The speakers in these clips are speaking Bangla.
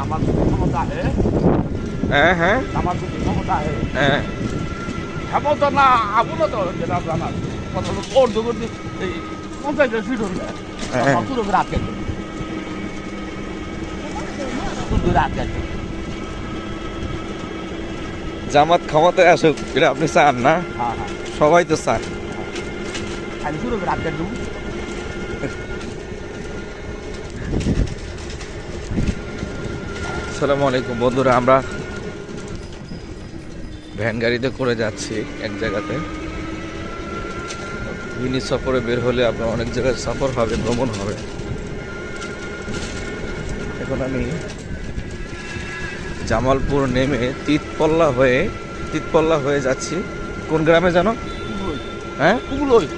আমার ক্ষমতা আছে, হ্যাঁ হ্যাঁ আমার ক্ষমতা আছে, হ্যাঁ ক্ষমতা না আবুলো তো যেটা জানার কথা হলো ওর দোকান এই 50 সিট হলে পুরো রাত গেছে, শুধু রাত গেছে। জামাত ক্ষমতায় আসুক এটা আপনি চান না? হ্যাঁ হ্যাঁ, সবাই তো চান। খালি শুরু রাত গেছে। আসসালামু আলাইকুম বন্ধুরা, আমরা ভ্যান গাড়িতে করে যাচ্ছি এক জায়গাতে। মিনি সফরে বের হলে আপনার অনেক জায়গায় সফর হবে, ভ্রমণ হবে। এখন আমি জামালপুর নেমে তিতপল্লা হয়ে যাচ্ছি। কোন গ্রামে জানো? হ্যাঁ পুগলই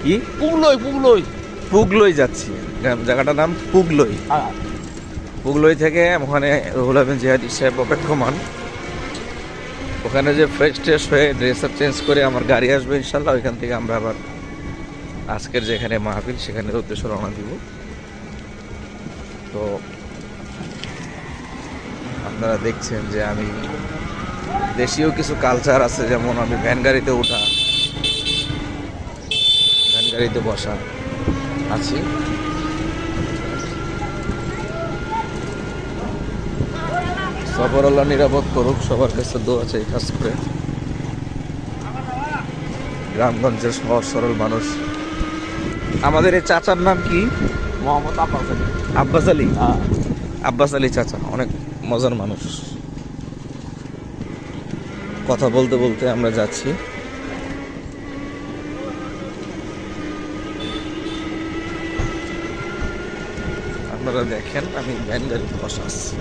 কি? পুগলই পুগলই যাচ্ছি। জায়গাটার নাম পুগলই। হ্যাঁ, পুগলই থেকে ওখানে রুহুল আমিন জিহাদি সাহেব অপেক্ষমান। ওখানে যে ফ্রেশ হয়ে ড্রেস আপ চেঞ্জ করে আমার গাড়ি আসবে ইনশাল্লাহ। ওইখান থেকে আমরা আবার আজকের যেখানে মাহফিল সেখানের উদ্দেশ্যে রওনা দিব। তো আপনারা দেখছেন যে আমি দেশীয় কিছু কালচার আছে, যেমন আমি ভ্যান গাড়িতে ওঠা, ভ্যান গাড়িতে বসা আছি। সফর আল্লাহ নিরাপদ করুক, সবার কাছে দোয়া চাই খাস করে। গ্রামগঞ্জের সহজ সরল মানুষ। আমাদের এই চাচার নাম কি? মোহাম্মদ আব্বাস আলী। আব্বাস আলী। হ্যাঁ, আব্বাস আলী চাচা অনেক মজার মানুষ। কথা বলতে বলতে আমরা যাচ্ছি। আপনারা দেখেন আমি ভ্যান গাড়িতে বসা আছি।